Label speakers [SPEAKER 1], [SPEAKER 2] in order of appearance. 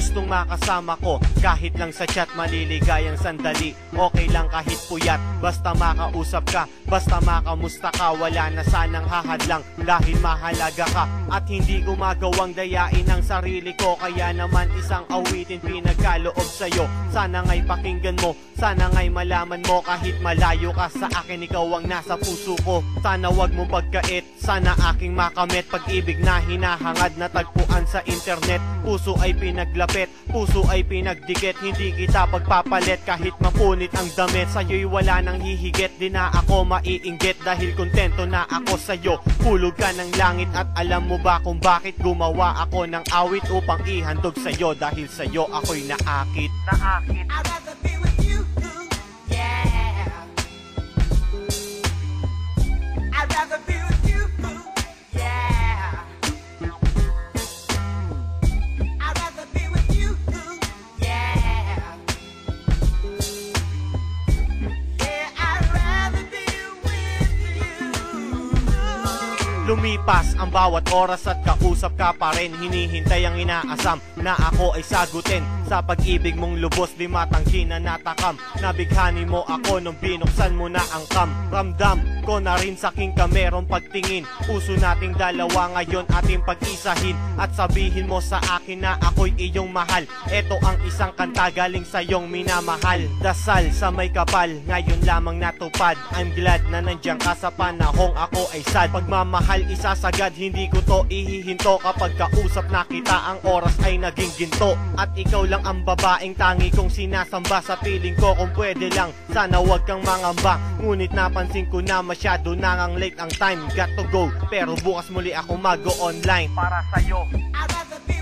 [SPEAKER 1] gustong makasama ko, kahit lang sa chat maliligayang sandali. Okay lang kahit puyat, basta makausap ka, basta makamusta ka. Wala na sanang hahadlang dahil mahalaga ka, at hindi gumagawang dayain ang sarili ko. Kaya naman isang awitin pinagkaloob sa'yo. Sana nga'y pakinggan mo, sana nga'y malaman mo. Kahit malayo ka sa akin, ikaw ang nasa puso ko. Sana wag mong pagkait, sana aking makamit. Pag-ibig na hinahangad na tagpuan sa internet. Puso ay pinaglapit, puso ay pinagdikit. Hindi kita pagpapalit kahit mapunit ang damit. Sa'yo'y wala nang hihigit, di na ako maiinggit. Dahil kontento na ako sa'yo, hulog ka ng langit. At alam mo ba kung bakit gumawa ako ng awit? Upang ihandog sa'yo, dahil sa'yo ako'y naakit.
[SPEAKER 2] I'd rather be with you, yeah. I'd rather be with you, yeah. I'd rather be with you, yeah. Yeah, I'd rather be with you.
[SPEAKER 1] Lumipas ang bawat oras at kausap ka pa rin. Hinihintay ang inaasam na ako ay sagutin. Sa pag-ibig mong lubos, di matangki na natakam. Nabighani mo ako nung binuksan mo na ang cam. Ramdam ko na rin sa king ka merong pagtingin. Puso nating dalawa ngayon ating pag-isahin. At sabihin mo sa akin na ako'y iyong mahal. Ito ang isang kanta galing sa iyong minamahal. Dasal sa may kapal, ngayon lamang natupad. I'm glad na nandiyan ka sa panahong ako ay sad. Pagmamahal isasagad, hindi ko to ihihinto. Kapag kausap na kita, ang oras ay naging ginto. At ikaw lang ang babaeng tangi kong sinasamba. Sa piling ko kung pwede lang, sana wag kang mangamba. Ngunit napansin ko na masyado na ngang late ang time. Got to go, pero bukas muli ako mag-o-online para sa'yo.
[SPEAKER 2] I'd rather be